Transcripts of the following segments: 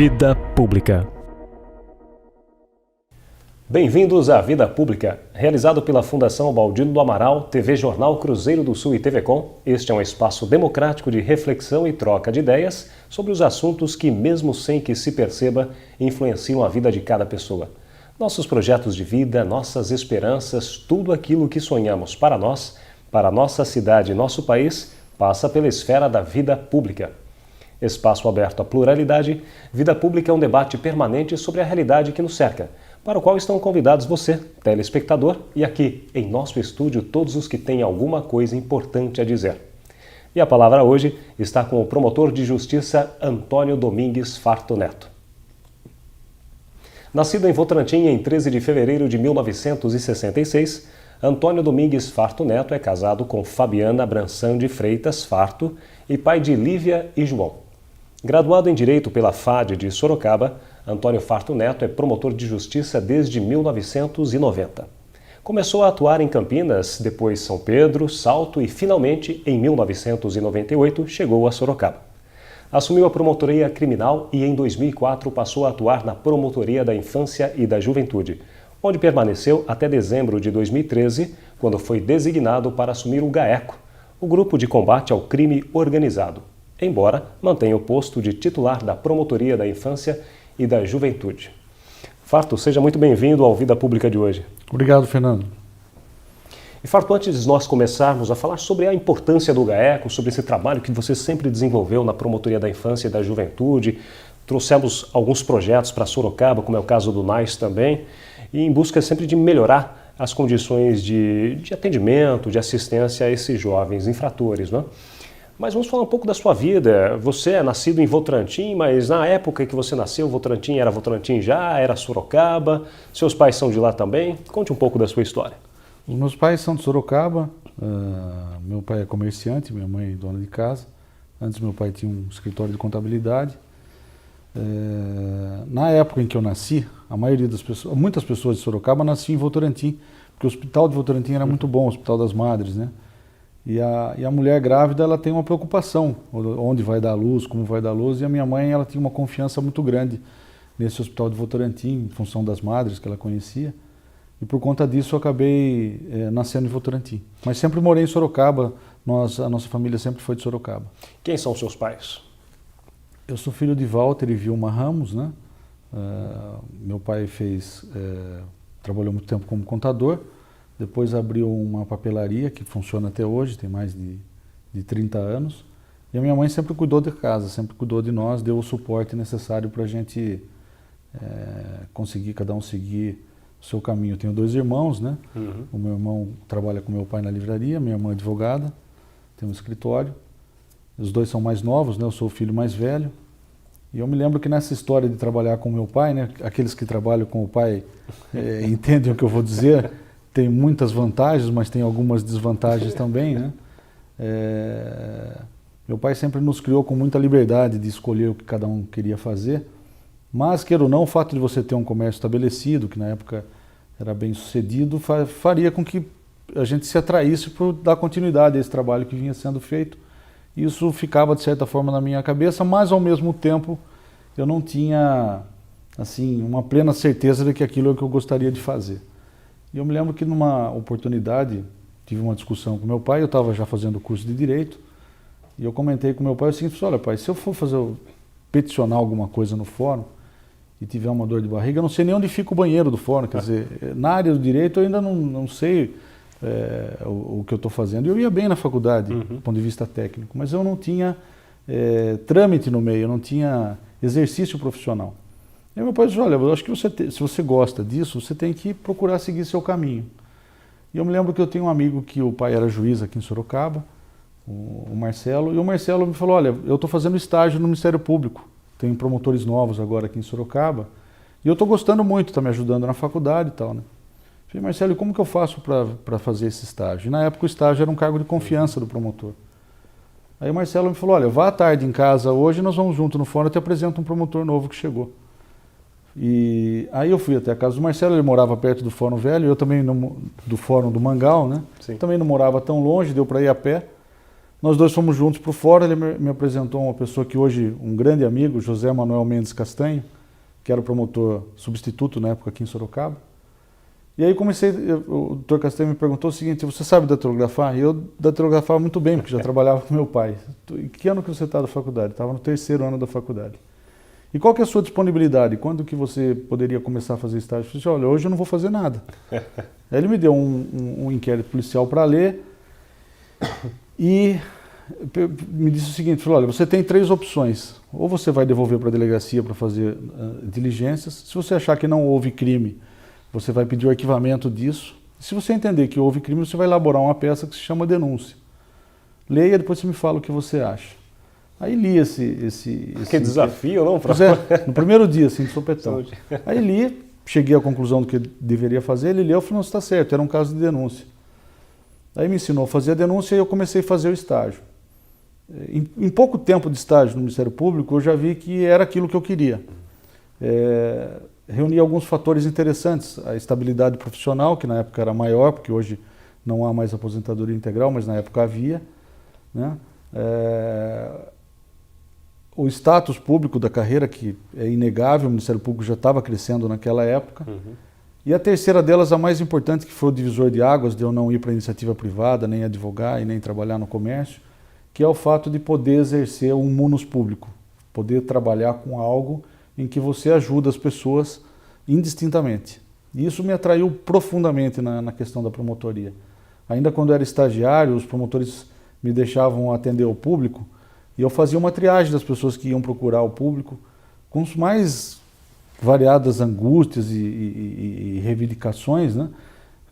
Vida Pública. Bem-vindos à Vida Pública, realizado pela Fundação Baldino do Amaral, TV Jornal Cruzeiro do Sul e TV Com. Este é um espaço democrático de reflexão e troca de ideias sobre os assuntos que, mesmo sem que se perceba, influenciam a vida de cada pessoa. Nossos projetos de vida, nossas esperanças, tudo aquilo que sonhamos para nós, para nossa cidade e nosso país, passa pela esfera da vida pública. Espaço aberto à pluralidade, Vida Pública é um debate permanente sobre a realidade que nos cerca, para o qual estão convidados você, telespectador, e aqui, em nosso estúdio, todos os que têm alguma coisa importante a dizer. E a palavra hoje está com o promotor de justiça Antônio Domingues Farto Neto. Nascido em Votorantim em 13 de fevereiro de 1966, Antônio Domingues Farto Neto é casado com Fabiana Bransan de Freitas Farto e pai de Lívia e João. Graduado em Direito pela FAD de Sorocaba, Antônio Farto Neto é promotor de justiça desde 1990. Começou a atuar em Campinas, depois São Pedro, Salto e, finalmente, em 1998, chegou a Sorocaba. Assumiu a promotoria criminal e, em 2004, passou a atuar na Promotoria da Infância e da Juventude, onde permaneceu até dezembro de 2013, quando foi designado para assumir o GAECO, o Grupo de Combate ao Crime Organizado, embora mantenha o posto de titular da Promotoria da Infância e da Juventude. Farto, seja muito bem-vindo ao Vida Pública de hoje. Obrigado, Fernando. E Farto, antes de nós começarmos a falar sobre a importância do GAECO, sobre esse trabalho que você sempre desenvolveu na Promotoria da Infância e da Juventude, trouxemos alguns projetos para Sorocaba, como é o caso do NAIS também, e em busca sempre de melhorar as condições de atendimento, de assistência a esses jovens infratores, não é? Mas vamos falar um pouco da sua vida. Você é nascido em Votorantim, mas na época que você nasceu, Votorantim era Votorantim já, era Sorocaba. Seus pais são de lá também. Conte um pouco da sua história. Os meus pais são de Sorocaba. Meu pai é comerciante, minha mãe é dona de casa. Antes meu pai tinha um escritório de contabilidade. Na época em que eu nasci, a maioria das pessoas, muitas pessoas de Sorocaba nasciam em Votorantim, porque o hospital de Votorantim era muito bom, o Hospital das Madres, né? E a mulher grávida, ela tem uma preocupação, onde vai dar luz, como vai dar luz, e a minha mãe, ela tinha uma confiança muito grande nesse hospital de Votorantim, em função das madres que ela conhecia, e por conta disso eu acabei nascendo em Votorantim. Mas sempre morei em Sorocaba, a nossa família sempre foi de Sorocaba. Quem são seus pais? Eu sou filho de Walter e Vilma Ramos, né? Meu pai trabalhou muito tempo como contador. Depois abriu uma papelaria que funciona até hoje, tem mais de 30 anos. E a minha mãe sempre cuidou de casa, sempre cuidou de nós, deu o suporte necessário para a gente conseguir, cada um seguir o seu caminho. Eu tenho 2 irmãos, né? Uhum. O meu irmão trabalha com meu pai na livraria, minha irmã é advogada, tem um escritório. Os 2 são mais novos, né? Eu sou o filho mais velho. E eu me lembro que nessa história de trabalhar com meu pai, né? Aqueles que trabalham com o pai entendem o que eu vou dizer. Tem muitas vantagens, mas tem algumas desvantagens também, né? Meu pai sempre nos criou com muita liberdade de escolher o que cada um queria fazer, mas, queira ou não, o fato de você ter um comércio estabelecido, que na época era bem sucedido, faria com que a gente se atraísse por dar continuidade a esse trabalho que vinha sendo feito. Isso ficava, de certa forma, na minha cabeça, mas, ao mesmo tempo, eu não tinha, assim, uma plena certeza de que aquilo é o que eu gostaria de fazer. E eu me lembro que numa oportunidade, tive uma discussão com meu pai, eu estava já fazendo curso de Direito, e eu comentei com meu pai o seguinte: olha pai, se eu for peticionar alguma coisa no fórum e tiver uma dor de barriga, eu não sei nem onde fica o banheiro do fórum, quer dizer, na área do Direito eu ainda não sei o que eu estou fazendo. Eu ia bem na faculdade, do ponto de vista técnico, mas eu não tinha trâmite no meio, eu não tinha exercício profissional. E meu pai disse: olha, eu acho que se você gosta disso, você tem que procurar seguir seu caminho. E eu me lembro que eu tenho um amigo que o pai era juiz aqui em Sorocaba, o Marcelo, e o Marcelo me falou: olha, eu estou fazendo estágio no Ministério Público, tem promotores novos agora aqui em Sorocaba, e eu estou gostando muito, está me ajudando na faculdade e tal, né? Eu falei: Marcelo, como que eu faço para fazer esse estágio? E na época o estágio era um cargo de confiança do promotor. Aí o Marcelo me falou: olha, vá à tarde em casa hoje, nós vamos junto no fórum, eu te apresento um promotor novo que chegou. E aí eu fui até a casa do Marcelo, ele morava perto do Fórum Velho, eu também do Fórum do Mangal, né? Sim. Também não morava tão longe, deu para ir a pé. Nós dois fomos juntos para o fórum, ele me apresentou uma pessoa que hoje, um grande amigo, José Manuel Mendes Castanho, que era o promotor substituto na época aqui em Sorocaba. E aí o doutor Castanho me perguntou o seguinte: você sabe datilografar? E eu datilografava muito bem, porque já trabalhava com meu pai. Em que ano que você está da faculdade? Estava no 3º ano da faculdade. E qual que é a sua disponibilidade? Quando que você poderia começar a fazer estágio? Eu disse: olha, hoje eu não vou fazer nada. Aí ele me deu um inquérito policial para ler e me disse o seguinte: falou, olha, você tem 3 opções. Ou você vai devolver para a delegacia para fazer diligências. Se você achar que não houve crime, você vai pedir o arquivamento disso. Se você entender que houve crime, você vai elaborar uma peça que se chama denúncia. Leia, depois você me fala o que você acha. Aí li esse Que desafio, não? Pois é, no primeiro dia, assim, de sopetão. Aí li, cheguei à conclusão do que deveria fazer, ele leu e falou: não, está certo, era um caso de denúncia. Aí me ensinou a fazer a denúncia e eu comecei a fazer o estágio. Em pouco tempo de estágio no Ministério Público, eu já vi que era aquilo que eu queria. Reuni alguns fatores interessantes: a estabilidade profissional, que na época era maior, porque hoje não há mais aposentadoria integral, mas na época havia, né? O status público da carreira, que é inegável, o Ministério Público já estava crescendo naquela época. E a terceira delas, a mais importante, que foi o divisor de águas, de eu não ir para a iniciativa privada, nem advogar e nem trabalhar no comércio, que é o fato de poder exercer um munus público, poder trabalhar com algo em que você ajuda as pessoas indistintamente. E isso me atraiu profundamente na questão da promotoria. Ainda quando eu era estagiário, os promotores me deixavam atender o público e eu fazia uma triagem das pessoas que iam procurar o público com os mais variadas angústias e reivindicações, né?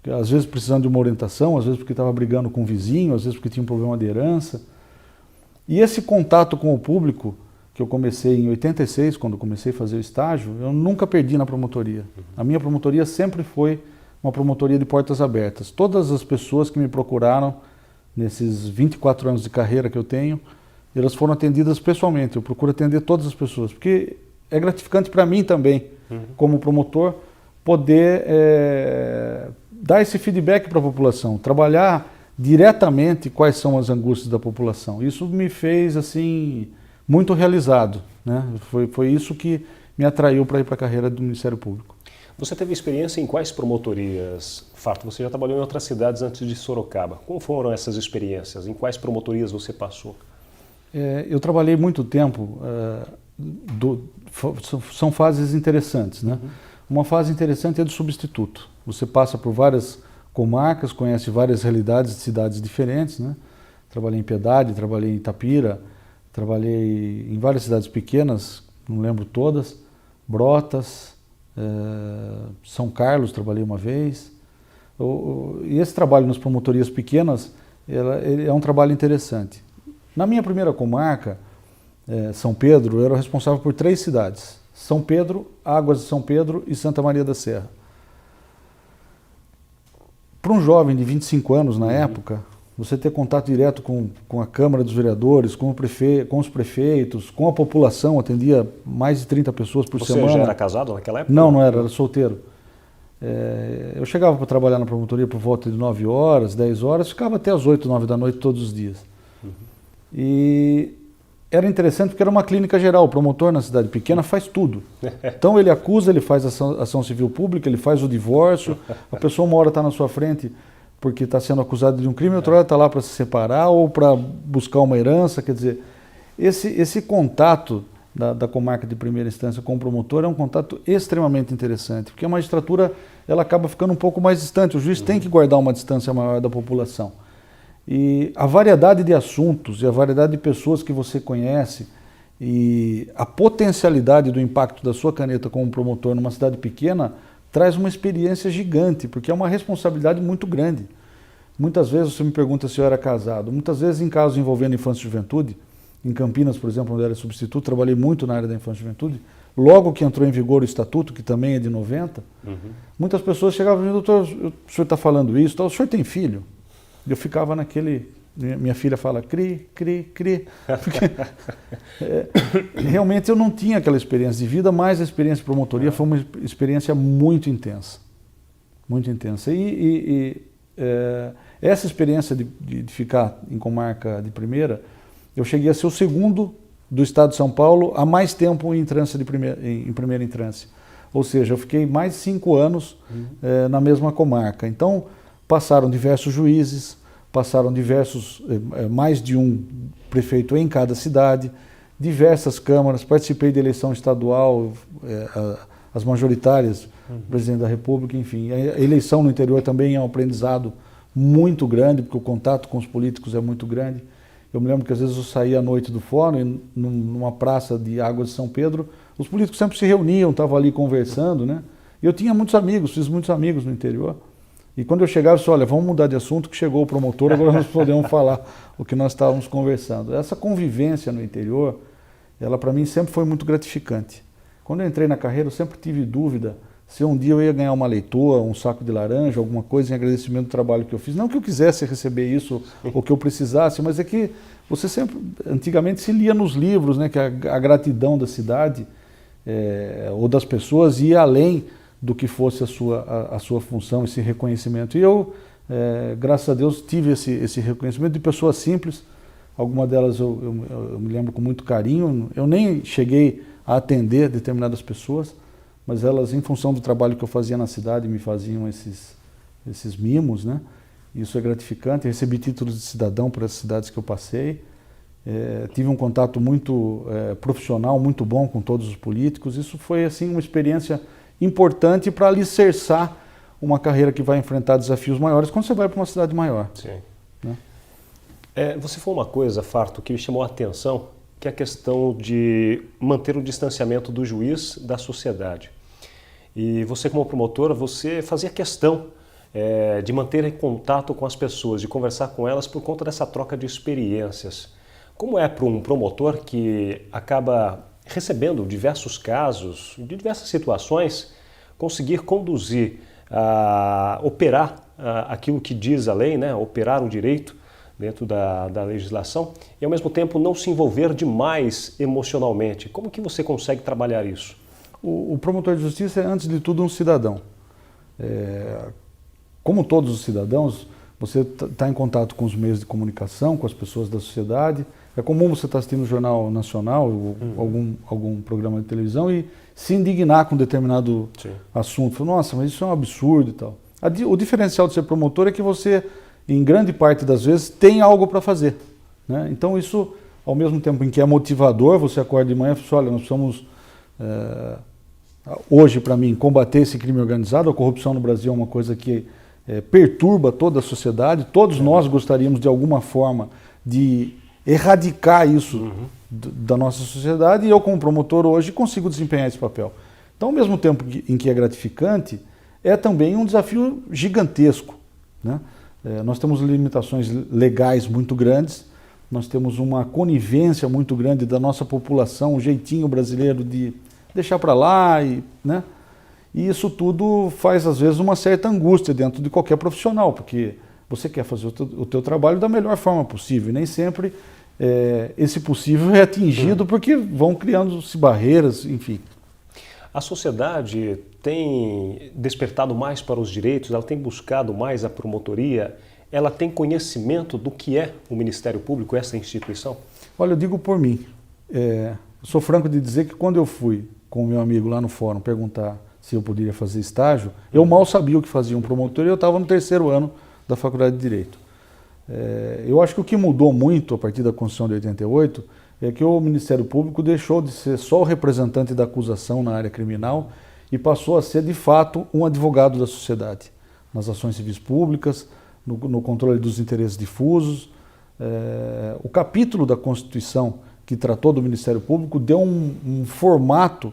Às vezes precisando de uma orientação, às vezes porque estava brigando com o vizinho, às vezes porque tinha um problema de herança. E esse contato com o público, que eu comecei em 86, quando comecei a fazer o estágio, eu nunca perdi na promotoria. A minha promotoria sempre foi uma promotoria de portas abertas. Todas as pessoas que me procuraram nesses 24 anos de carreira que eu tenho, elas foram atendidas pessoalmente. Eu procuro atender todas as pessoas, porque é gratificante para mim também, como promotor, poder dar esse feedback para a população, trabalhar diretamente quais são as angústias da população. Isso me fez assim muito realizado, né? Foi isso que me atraiu para ir para a carreira do Ministério Público. Você teve experiência em quais promotorias, Farto? Você já trabalhou em outras cidades antes de Sorocaba. Como foram essas experiências? Em quais promotorias você passou? Eu trabalhei muito tempo, são fases interessantes, né? Uma fase interessante é do substituto. Você passa por várias comarcas, conhece várias realidades de cidades diferentes, né? Trabalhei em Piedade, trabalhei em Itapira, trabalhei em várias cidades pequenas, não lembro todas, Brotas, São Carlos trabalhei uma vez. E esse trabalho nas promotorias pequenas é um trabalho interessante. Na minha primeira comarca, São Pedro, eu era responsável por 3 cidades: São Pedro, Águas de São Pedro e Santa Maria da Serra. Para um jovem de 25 anos na época, você ter contato direto com a Câmara dos Vereadores, com os prefeitos, com a população, atendia mais de 30 pessoas por semana. Você já era casado naquela época? Não era solteiro. Eu chegava para trabalhar na promotoria por volta de 9 horas, 10 horas, ficava até as 8, 9 da noite todos os dias. E era interessante porque era uma clínica geral. O promotor na cidade pequena faz tudo. Então ele acusa, ele faz ação civil pública, ele faz o divórcio, a pessoa uma hora está na sua frente porque está sendo acusada de um crime, outra hora está lá para se separar ou para buscar uma herança. Quer dizer, esse contato da comarca de primeira instância com o promotor é um contato extremamente interessante, porque a magistratura ela acaba ficando um pouco mais distante, o juiz tem que guardar uma distância maior da população. E a variedade de assuntos e a variedade de pessoas que você conhece e a potencialidade do impacto da sua caneta como promotor numa cidade pequena traz uma experiência gigante, porque é uma responsabilidade muito grande. Muitas vezes você me pergunta se eu era casado, muitas vezes em casos envolvendo infância e juventude, em Campinas, por exemplo, onde eu era substituto, trabalhei muito na área da infância e juventude, logo que entrou em vigor o estatuto, que também é de 90, muitas pessoas chegavam e diziam: doutor, o senhor está falando isso, o senhor tem filho? Eu ficava naquele... Minha filha fala cri, cri, cri. Porque, realmente eu não tinha aquela experiência de vida, mas a experiência de promotoria foi uma experiência muito intensa. Muito intensa. E essa experiência de ficar em comarca de primeira, eu cheguei a ser o segundo do estado de São Paulo há mais tempo em primeira entrância. Ou seja, eu fiquei mais de 5 anos na mesma comarca. Então, passaram diversos juízes, passaram mais de um prefeito em cada cidade, diversas câmaras, participei de eleição estadual, as majoritárias, presidente da República, enfim. A eleição no interior também é um aprendizado muito grande, porque o contato com os políticos é muito grande. Eu me lembro que às vezes eu saía à noite do fórum, e numa praça de Águas de São Pedro, os políticos sempre se reuniam, estavam ali conversando, né? E eu tinha muitos amigos, fiz muitos amigos no interior. E quando eu chegava, eu disse, olha, vamos mudar de assunto, que chegou o promotor, agora nós podemos falar o que nós estávamos conversando. Essa convivência no interior, ela para mim sempre foi muito gratificante. Quando eu entrei na carreira, eu sempre tive dúvida se um dia eu ia ganhar uma leitoa, um saco de laranja, alguma coisa em agradecimento do trabalho que eu fiz. Não que eu quisesse receber isso ou que eu precisasse, mas é que você sempre, antigamente se lia nos livros, né, que a gratidão da cidade ou das pessoas ia além do que fosse a sua função, esse reconhecimento. E eu, graças a Deus, tive esse reconhecimento de pessoas simples. Algumas delas eu me lembro com muito carinho. Eu nem cheguei a atender determinadas pessoas, mas elas, em função do trabalho que eu fazia na cidade, me faziam esses mimos, né? Isso é gratificante. Eu recebi títulos de cidadão para as cidades que eu passei. Tive um contato muito profissional, muito bom com todos os políticos. Isso foi assim uma experiência importante para alicerçar uma carreira que vai enfrentar desafios maiores quando você vai para uma cidade maior. Sim. Né? Você falou uma coisa, Farto, que me chamou a atenção, que é a questão de manter o distanciamento do juiz da sociedade. E você, como promotora, você fazia questão de manter contato com as pessoas, de conversar com elas por conta dessa troca de experiências. Como é para um promotor que acaba recebendo diversos casos, de diversas situações, conseguir conduzir, operar aquilo que diz a lei, né? Operar o direito dentro da legislação e, ao mesmo tempo, não se envolver demais emocionalmente? Como que você consegue trabalhar isso? O promotor de justiça é, antes de tudo, um cidadão. Como todos os cidadãos, você está em contato com os meios de comunicação, com as pessoas da sociedade. É comum você estar assistindo o Jornal Nacional ou algum programa de televisão e se indignar com um determinado assunto. Falar, nossa, mas isso é um absurdo e tal. O diferencial de ser promotor é que você, em grande parte das vezes, tem algo para fazer. Né? Então isso, ao mesmo tempo em que é motivador, você acorda de manhã e fala, olha, nós precisamos, hoje para mim, combater esse crime organizado. A corrupção no Brasil é uma coisa que perturba toda a sociedade. Todos nós gostaríamos, de alguma forma, de erradicar isso da nossa sociedade, e eu, como promotor, hoje consigo desempenhar esse papel. Então, ao mesmo tempo em que é gratificante, é também um desafio gigantesco. Né? Nós temos limitações legais muito grandes, nós temos uma conivência muito grande da nossa população, o jeitinho brasileiro de deixar para lá, né? E isso tudo faz, às vezes, uma certa angústia dentro de qualquer profissional, porque você quer fazer o teu trabalho da melhor forma possível, e nem sempre esse possível é atingido porque vão criando-se barreiras, enfim. A sociedade tem despertado mais para os direitos, ela tem buscado mais a promotoria, ela tem conhecimento do que é o Ministério Público, essa instituição? Olha, eu digo por mim, sou franco de dizer que quando eu fui com o meu amigo lá no fórum perguntar se eu poderia fazer estágio, eu mal sabia o que fazia um promotor e eu estava no 3º ano da Faculdade de Direito. Eu acho que o que mudou muito a partir da Constituição de 88 é que o Ministério Público deixou de ser só o representante da acusação na área criminal e passou a ser, de fato, um advogado da sociedade, nas ações civis públicas, no controle dos interesses difusos. O capítulo da Constituição que tratou do Ministério Público deu um formato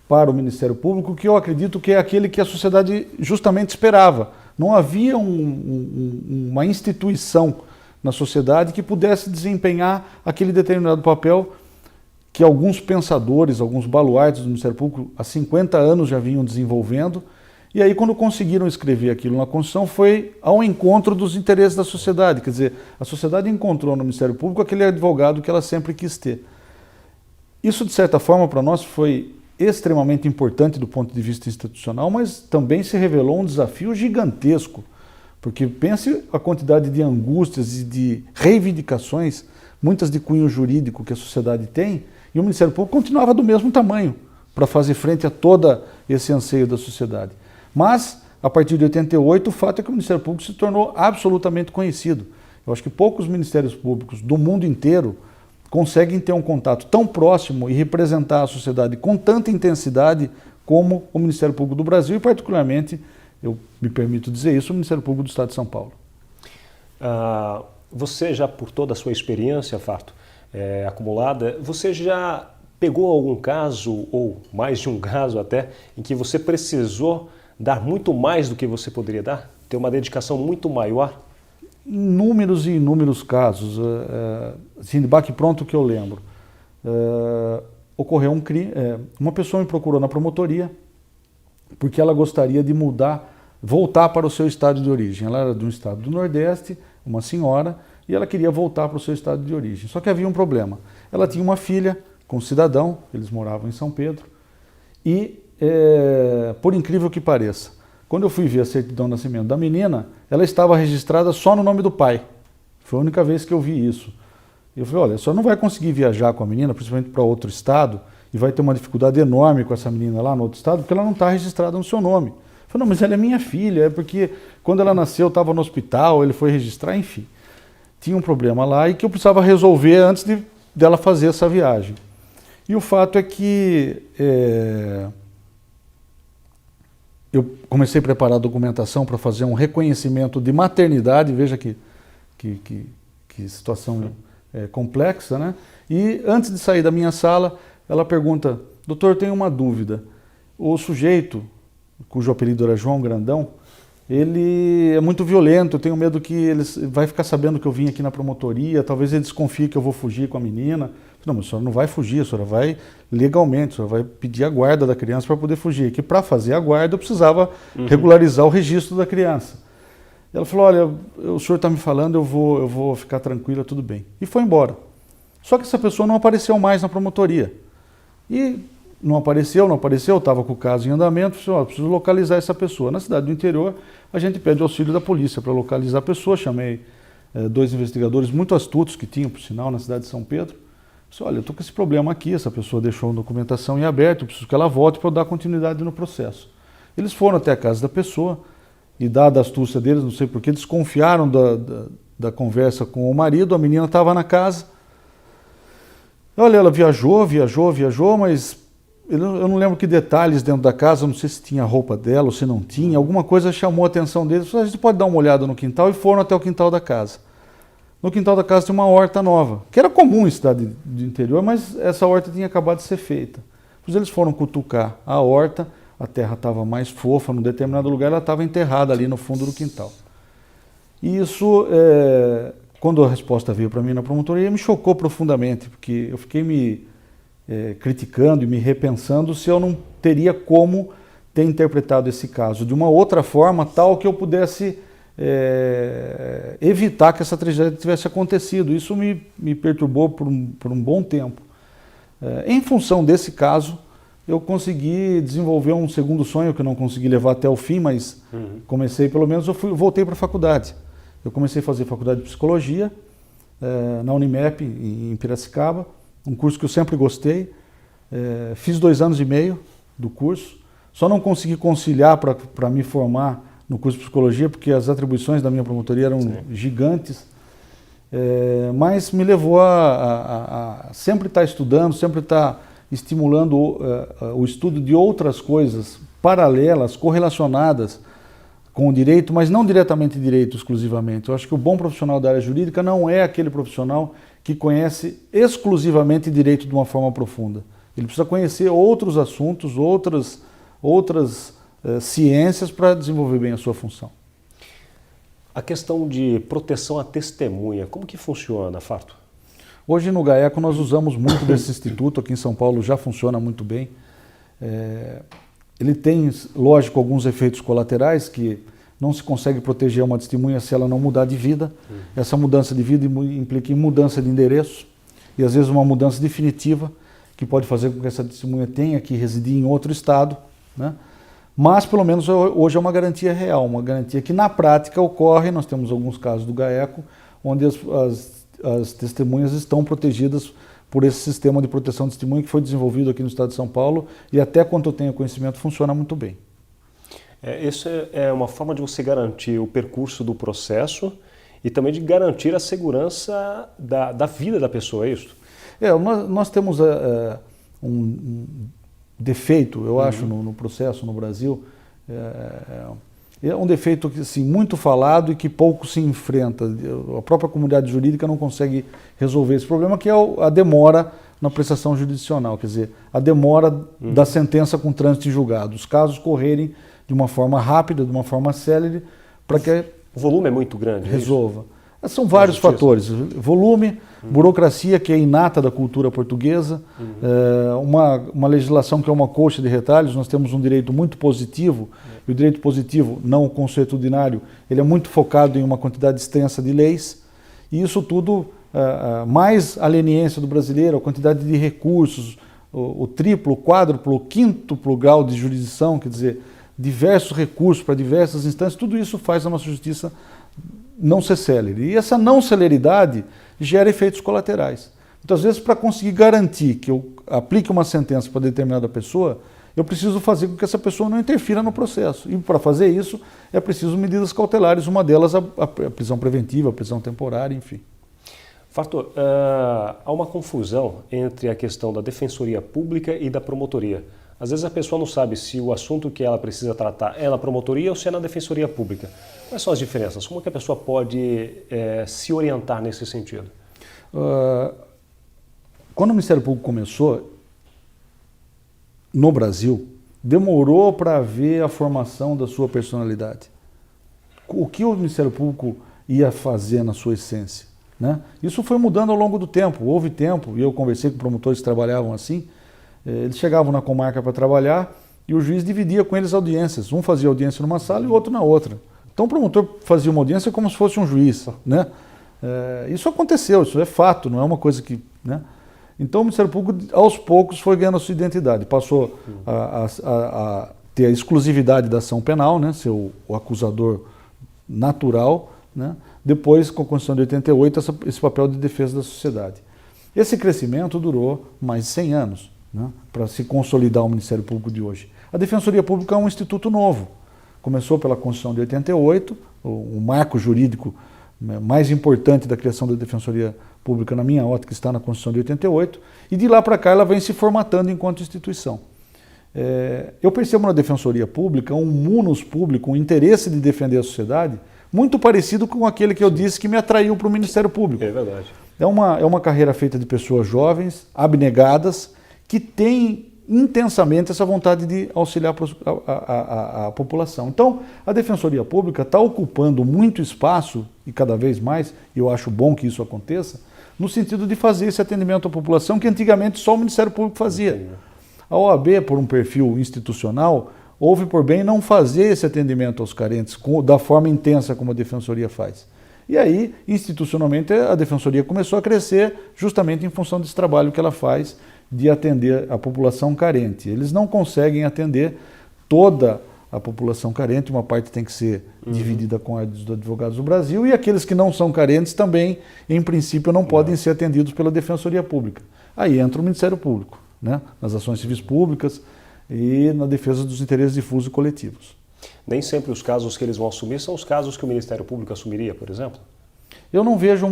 para o Ministério Público que eu acredito que é aquele que a sociedade justamente esperava. Não havia uma instituição na sociedade que pudesse desempenhar aquele determinado papel que alguns pensadores, alguns baluartes do Ministério Público há 50 anos já vinham desenvolvendo. E aí, quando conseguiram escrever aquilo na Constituição, foi ao encontro dos interesses da sociedade. Quer dizer, a sociedade encontrou no Ministério Público aquele advogado que ela sempre quis ter. Isso, de certa forma, para nós foi extremamente importante do ponto de vista institucional, mas também se revelou um desafio gigantesco, Porque pense a quantidade de angústias e de reivindicações, muitas de cunho jurídico que a sociedade tem, e o Ministério Público continuava do mesmo tamanho para fazer frente a todo esse anseio da sociedade. Mas, a partir de 88, o fato é que o Ministério Público se tornou absolutamente conhecido. Eu acho que poucos ministérios públicos do mundo inteiro conseguem ter um contato tão próximo e representar a sociedade com tanta intensidade como o Ministério Público do Brasil e, particularmente, eu me permito dizer isso, o Ministério Público do Estado de São Paulo. Você já, por toda a sua experiência, Farto, acumulada, você já pegou algum caso, ou mais de um caso até, em que você precisou dar muito mais do que você poderia dar? Ter uma dedicação muito maior? Inúmeros e inúmeros casos. Assim, de bate-pronto que eu lembro. Ocorreu um crime, uma pessoa me procurou na promotoria porque ela gostaria de voltar para o seu estado de origem. Ela era de um estado do Nordeste, uma senhora, e ela queria voltar para o seu estado de origem. Só que havia um problema. Ela tinha uma filha com cidadão, eles moravam em São Pedro, e, por incrível que pareça, quando eu fui ver a certidão de nascimento da menina, ela estava registrada só no nome do pai. Foi a única vez que eu vi isso. Eu falei, olha, a senhora não vai conseguir viajar com a menina, principalmente para outro estado, e vai ter uma dificuldade enorme com essa menina lá no outro estado, porque ela não está registrada no seu nome. Eu falei, não, mas ela é minha filha, é porque quando ela nasceu eu estava no hospital, ele foi registrar, enfim. Tinha um problema lá e que eu precisava resolver antes dela fazer essa viagem. E o fato é que eu comecei a preparar a documentação para fazer um reconhecimento de maternidade, veja que situação complexa, né? E antes de sair da minha sala, ela pergunta, doutor, tenho uma dúvida. O sujeito, cujo apelido era João Grandão, ele é muito violento, eu tenho medo que ele vai ficar sabendo que eu vim aqui na promotoria, talvez ele desconfie que eu vou fugir com a menina. Não, mas a senhora não vai fugir, a senhora vai legalmente, a senhora vai pedir a guarda da criança para poder fugir. Que para fazer a guarda eu precisava regularizar o registro da criança. Ela falou, olha, o senhor está me falando, eu vou ficar tranquila, tudo bem. E foi embora. Só que essa pessoa não apareceu mais na promotoria. E não apareceu, estava com o caso em andamento, falei, ó, preciso localizar essa pessoa. Na cidade do interior, a gente pede auxílio da polícia para localizar a pessoa, chamei 2 investigadores muito astutos que tinham, por sinal, na cidade de São Pedro. Falei, olha, eu estou com esse problema aqui, essa pessoa deixou a documentação em aberto, eu preciso que ela volte para eu dar continuidade no processo. Eles foram até a casa da pessoa e, dada a astúcia deles, não sei porquê, desconfiaram da conversa com o marido, a menina estava na casa. Olha, ela viajou, mas eu não lembro que detalhes dentro da casa, não sei se tinha a roupa dela ou se não tinha, alguma coisa chamou a atenção deles. A gente pode dar uma olhada no quintal, e foram até o quintal da casa. No quintal da casa tinha uma horta nova, que era comum em cidade do interior, mas essa horta tinha acabado de ser feita. Pois eles foram cutucar a horta, a terra estava mais fofa, num determinado lugar ela estava enterrada ali no fundo do quintal. E isso, quando a resposta veio para mim na promotoria, me chocou profundamente, porque eu fiquei me criticando e me repensando se eu não teria como ter interpretado esse caso de uma outra forma, tal que eu pudesse evitar que essa tragédia tivesse acontecido. Isso me perturbou por um bom tempo. Em função desse caso, eu consegui desenvolver um segundo sonho que eu não consegui levar até o fim, mas comecei, pelo menos voltei para a faculdade. Eu comecei a fazer faculdade de psicologia na Unimep, em Piracicaba, um curso que eu sempre gostei. Fiz 2 anos e meio do curso, só não consegui conciliar para me formar no curso de psicologia, porque as atribuições da minha promotoria eram gigantes, mas me levou a sempre estar estudando, sempre estar estimulando o estudo de outras coisas paralelas, correlacionadas com o direito, mas não diretamente direito exclusivamente. Eu acho que o bom profissional da área jurídica não é aquele profissional que conhece exclusivamente direito de uma forma profunda. Ele precisa conhecer outros assuntos, outras ciências para desenvolver bem a sua função. A questão de proteção à testemunha, como que funciona, Farto? Hoje no GAECO nós usamos muito desse instituto, aqui em São Paulo já funciona muito bem. Ele tem, lógico, alguns efeitos colaterais, que não se consegue proteger uma testemunha se ela não mudar de vida. Essa mudança de vida implica em mudança de endereço e às vezes uma mudança definitiva, que pode fazer com que essa testemunha tenha que residir em outro estado, né? Mas, pelo menos, hoje é uma garantia real, uma garantia que na prática ocorre. Nós temos alguns casos do GAECO, onde as testemunhas estão protegidas por esse sistema de proteção de testemunha que foi desenvolvido aqui no estado de São Paulo e até quanto eu tenho conhecimento funciona muito bem. Isso é uma forma de você garantir o percurso do processo e também de garantir a segurança da vida da pessoa, é isso? Nós temos um defeito, eu acho, no processo no Brasil. É um defeito que, assim, muito falado e que pouco se enfrenta. A própria comunidade jurídica não consegue resolver esse problema, que é a demora na prestação jurisdicional, quer dizer, a demora da sentença com trânsito em julgado. Os casos correrem de uma forma rápida, de uma forma célere, para que o volume é muito grande. Resolva. São vários fatores. Volume, burocracia, que é inata da cultura portuguesa, uma legislação que é uma coxa de retalhos. Nós temos um direito muito positivo, e o direito positivo, não consuetudinário, ele é muito focado em uma quantidade extensa de leis, e isso tudo, mais a leniência do brasileiro, a quantidade de recursos, o triplo, o quádruplo, o quíntuplo grau de jurisdição, quer dizer, diversos recursos para diversas instâncias, tudo isso faz a nossa justiça não ser célere. E essa não celeridade gera efeitos colaterais. Muitas vezes, para conseguir garantir que eu aplique uma sentença para determinada pessoa, eu preciso fazer com que essa pessoa não interfira no processo. E para fazer isso, é preciso medidas cautelares, uma delas a prisão preventiva, a prisão temporária, enfim. Farto, há uma confusão entre a questão da defensoria pública e da promotoria. Às vezes a pessoa não sabe se o assunto que ela precisa tratar é na promotoria ou se é na defensoria pública. Quais são as diferenças? Como é que a pessoa pode se orientar nesse sentido? Quando o Ministério Público começou, no Brasil, demorou para ver a formação da sua personalidade. O que o Ministério Público ia fazer na sua essência, né? Isso foi mudando ao longo do tempo. Houve tempo, e eu conversei com promotores que trabalhavam assim, eles chegavam na comarca para trabalhar e o juiz dividia com eles audiências. Um fazia audiência numa sala e o outro na outra. Então o promotor fazia uma audiência como se fosse um juiz, né? Isso aconteceu, isso é fato, não é uma coisa que, né? Então o Ministério Público, aos poucos, foi ganhando a sua identidade. Passou a ter a exclusividade da ação penal, né? Ser o acusador natural, né? Depois, com a Constituição de 88, esse papel de defesa da sociedade. Esse crescimento durou mais de 100 anos, né? Para se consolidar o Ministério Público de hoje. A Defensoria Pública é um instituto novo. Começou pela Constituição de 88, o marco jurídico mais importante da criação da Defensoria Pública, na minha ótica, está na Constituição de 88, e de lá para cá ela vem se formatando enquanto instituição. Eu percebo na Defensoria Pública um munus público, um interesse de defender a sociedade, muito parecido com aquele que eu disse que me atraiu para o Ministério Público. É verdade. É uma carreira feita de pessoas jovens, abnegadas, que têm intensamente essa vontade de auxiliar a população. Então, a Defensoria Pública está ocupando muito espaço, e cada vez mais, e eu acho bom que isso aconteça, no sentido de fazer esse atendimento à população que antigamente só o Ministério Público fazia. A OAB, por um perfil institucional, houve por bem não fazer esse atendimento aos carentes da forma intensa como a Defensoria faz. E aí, institucionalmente, a Defensoria começou a crescer justamente em função desse trabalho que ela faz de atender a população carente. Eles não conseguem atender toda a população carente, uma parte tem que ser dividida com a dos advogados do Brasil, e aqueles que não são carentes também, em princípio, não podem ser atendidos pela Defensoria Pública. Aí entra o Ministério Público, né? Nas ações civis públicas e na defesa dos interesses difusos e coletivos. Nem sempre os casos que eles vão assumir são os casos que o Ministério Público assumiria, por exemplo? Eu não vejo,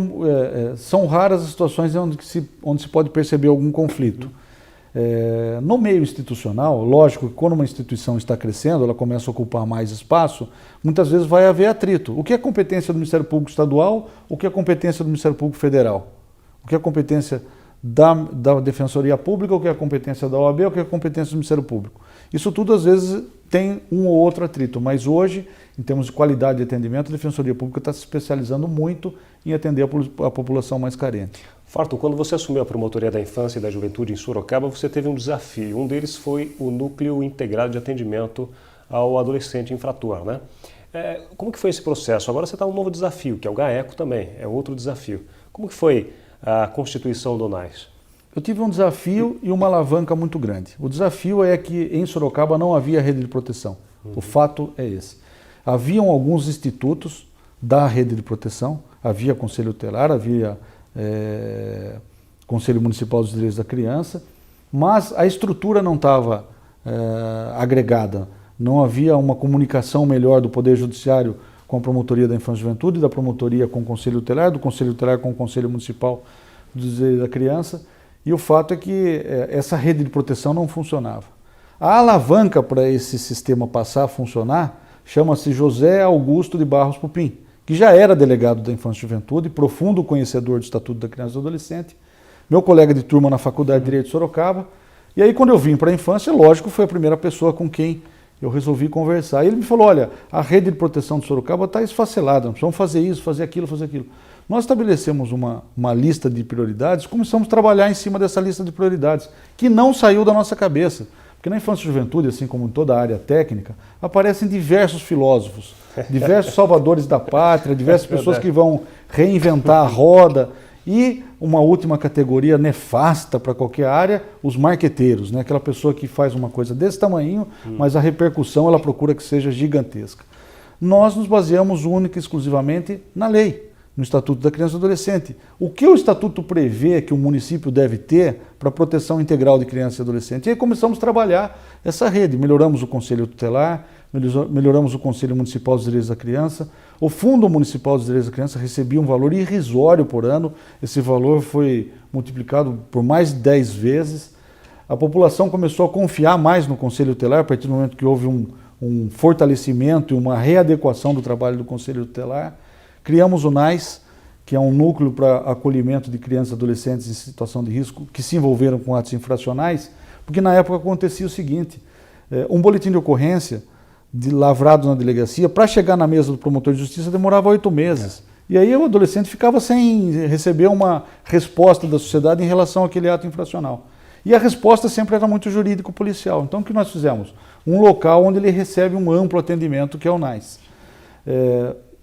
são raras as situações onde se pode perceber algum conflito. No meio institucional, lógico que quando uma instituição está crescendo, ela começa a ocupar mais espaço, muitas vezes vai haver atrito. O que é competência do Ministério Público Estadual, o que é competência do Ministério Público Federal? O que é competência da Defensoria Pública, o que é competência da OAB, o que é competência do Ministério Público? Isso tudo, às vezes, tem um ou outro atrito, mas hoje, em termos de qualidade de atendimento, a Defensoria Pública está se especializando muito em atender a população mais carente. Farto, quando você assumiu a Promotoria da Infância e da Juventude em Sorocaba, você teve um desafio. Um deles foi o Núcleo Integrado de Atendimento ao Adolescente Infrator, né? Como que foi esse processo? Agora você está num novo desafio, que é o GAECO também, é outro desafio. Como que foi a constituição do NAIS? Eu tive um desafio e uma alavanca muito grande. O desafio é que em Sorocaba não havia rede de proteção. O fato é esse. Haviam alguns institutos da rede de proteção, havia Conselho Tutelar, havia Conselho Municipal dos Direitos da Criança, mas a estrutura não estava agregada, não havia uma comunicação melhor do Poder Judiciário com a Promotoria da Infância e Juventude, da Promotoria com o Conselho Tutelar, do Conselho Tutelar com o Conselho Municipal dos Direitos da Criança, e o fato é que essa rede de proteção não funcionava. A alavanca para esse sistema passar a funcionar chama-se José Augusto de Barros Pupim, que já era delegado da Infância e Juventude, profundo conhecedor do Estatuto da Criança e do Adolescente, meu colega de turma na Faculdade de Direito de Sorocaba. E aí, quando eu vim para a infância, lógico, foi a primeira pessoa com quem eu resolvi conversar. E ele me falou, olha, a rede de proteção de Sorocaba está esfacelada, nós precisamos fazer isso, fazer aquilo, fazer aquilo. Nós estabelecemos uma lista de prioridades, começamos a trabalhar em cima dessa lista de prioridades, que não saiu da nossa cabeça. Porque na Infância e Juventude, assim como em toda a área técnica, aparecem diversos filósofos, diversos salvadores da pátria, diversas pessoas que vão reinventar a roda. E uma última categoria nefasta para qualquer área, os marqueteiros, né? Aquela pessoa que faz uma coisa desse tamanho, mas a repercussão ela procura que seja gigantesca. Nós nos baseamos única e exclusivamente na lei, no Estatuto da Criança e do Adolescente. O que o Estatuto prevê que o município deve ter para a proteção integral de criança e adolescente? E aí começamos a trabalhar essa rede, melhoramos o Conselho Tutelar, melhoramos o Conselho Municipal dos Direitos da Criança, o Fundo Municipal dos Direitos da Criança recebia um valor irrisório por ano, esse valor foi multiplicado por mais de 10 vezes, a população começou a confiar mais no Conselho Tutelar a partir do momento que houve um fortalecimento e uma readequação do trabalho do Conselho Tutelar. Criamos o NAIS, que é um núcleo para acolhimento de crianças e adolescentes em situação de risco que se envolveram com atos infracionais, porque na época acontecia o seguinte, um boletim de ocorrência lavrado na delegacia, para chegar na mesa do promotor de justiça demorava 8 meses. E aí o adolescente ficava sem receber uma resposta da sociedade em relação àquele ato infracional. E a resposta sempre era muito jurídico-policial. Então o que nós fizemos? Um local onde ele recebe um amplo atendimento, que é o NAIS.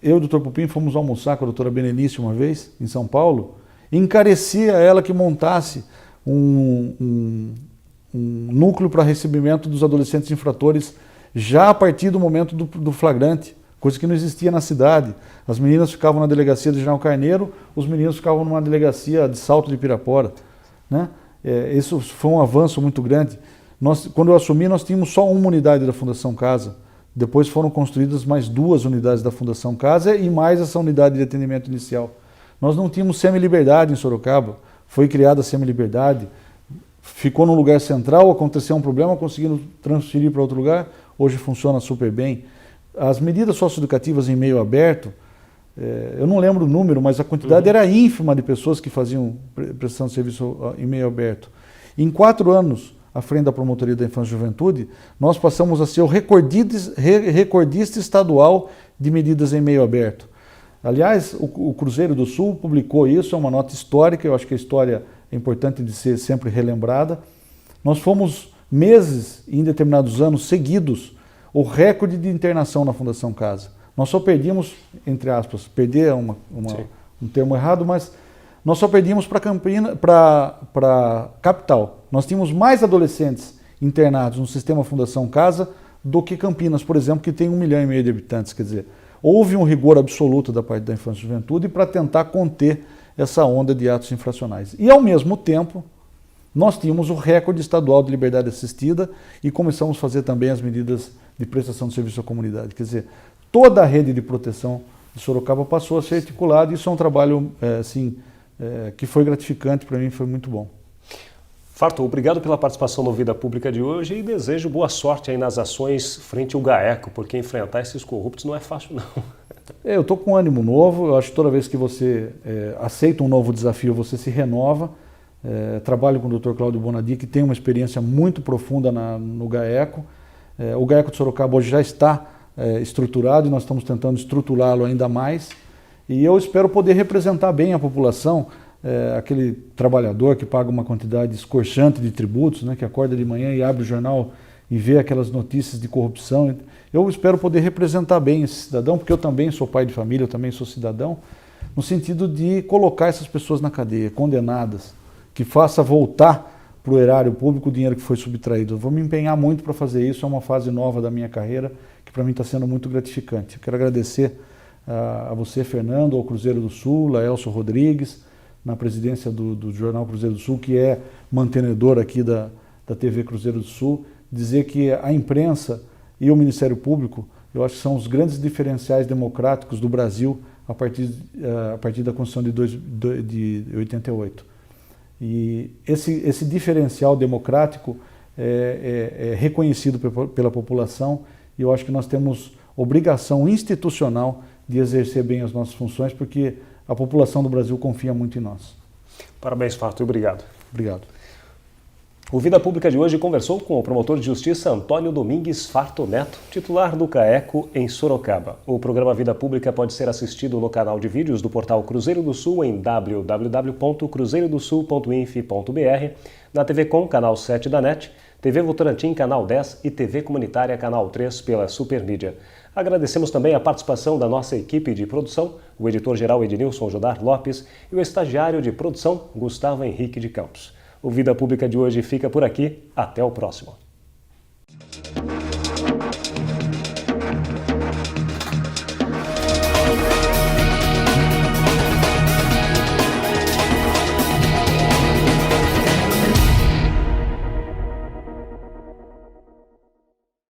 Eu e o Dr. Pupim fomos almoçar com a doutora Benenice uma vez, em São Paulo, e encareci a ela que montasse um núcleo para recebimento dos adolescentes infratores já a partir do momento do flagrante, coisa que não existia na cidade. As meninas ficavam na delegacia de General Carneiro, os meninos ficavam numa delegacia de Salto de Pirapora, né? Isso foi um avanço muito grande. Quando eu assumi, nós tínhamos só uma unidade da Fundação Casa. Depois foram construídas mais 2 unidades da Fundação Casa e mais essa unidade de atendimento inicial. Nós não tínhamos semi-liberdade em Sorocaba, foi criada a semi-liberdade, ficou num lugar central, aconteceu um problema, conseguimos transferir para outro lugar, hoje funciona super bem. As medidas socioeducativas em meio aberto, eu não lembro o número, mas a quantidade era ínfima de pessoas que faziam prestação de serviço em meio aberto. Em 4 anos, à frente da Promotoria da Infância e Juventude, nós passamos a ser o recordista estadual de medidas em meio aberto. Aliás, o Cruzeiro do Sul publicou isso, é uma nota histórica, eu acho que a história é importante de ser sempre relembrada. Nós fomos meses, em determinados anos seguidos, o recorde de internação na Fundação Casa. Nós só perdíamos, entre aspas, perder é um termo errado, mas nós só perdíamos para capital. Nós tínhamos mais adolescentes internados no sistema Fundação Casa do que Campinas, por exemplo, que tem 1,5 milhão de habitantes. Quer dizer, houve um rigor absoluto da parte da Infância e Juventude para tentar conter essa onda de atos infracionais. E, ao mesmo tempo, nós tínhamos o recorde estadual de liberdade assistida e começamos a fazer também as medidas de prestação de serviço à comunidade. Quer dizer, toda a rede de proteção de Sorocaba passou a ser articulada e isso é um trabalho que foi gratificante para mim, foi muito bom. Farto, obrigado pela participação no Vida Pública de hoje e desejo boa sorte aí nas ações frente ao GAECO, porque enfrentar esses corruptos não é fácil não. Eu estou com ânimo novo, eu acho que toda vez que você aceita um novo desafio, você se renova. Trabalho com o Dr. Cláudio Bonadi, que tem uma experiência muito profunda no GAECO. O GAECO de Sorocaba hoje já está estruturado e nós estamos tentando estruturá-lo ainda mais. E eu espero poder representar bem a população, aquele trabalhador que paga uma quantidade escorchante de tributos, né, que acorda de manhã e abre o jornal e vê aquelas notícias de corrupção. Eu espero poder representar bem esse cidadão, porque eu também sou pai de família, eu também sou cidadão, no sentido de colocar essas pessoas na cadeia, condenadas, que faça voltar para o erário público o dinheiro que foi subtraído. Eu vou me empenhar muito para fazer isso, é uma fase nova da minha carreira, que para mim está sendo muito gratificante. Eu quero agradecer a você, Fernando, ao Cruzeiro do Sul, a Elcio Rodrigues, na presidência do Jornal Cruzeiro do Sul, que é mantenedor aqui da TV Cruzeiro do Sul, dizer que a imprensa e o Ministério Público, eu acho que são os grandes diferenciais democráticos do Brasil a partir da Constituição de 88. E esse diferencial democrático é reconhecido pela população e eu acho que nós temos obrigação institucional de exercer bem as nossas funções, porque a população do Brasil confia muito em nós. Parabéns, Farto, e obrigado. Obrigado. O Vida Pública de hoje conversou com o promotor de justiça Antônio Domingues Farto Neto, titular do CAECO em Sorocaba. O programa Vida Pública pode ser assistido no canal de vídeos do portal Cruzeiro do Sul em www.cruzeirodosul.inf.br, na TV Com, canal 7 da NET, TV Votorantim, canal 10 e TV Comunitária, canal 3 pela Supermídia. Agradecemos também a participação da nossa equipe de produção, o editor-geral Ednilson Jodar Lopes e o estagiário de produção Gustavo Henrique de Campos. O Vida Pública de hoje fica por aqui. Até o próximo.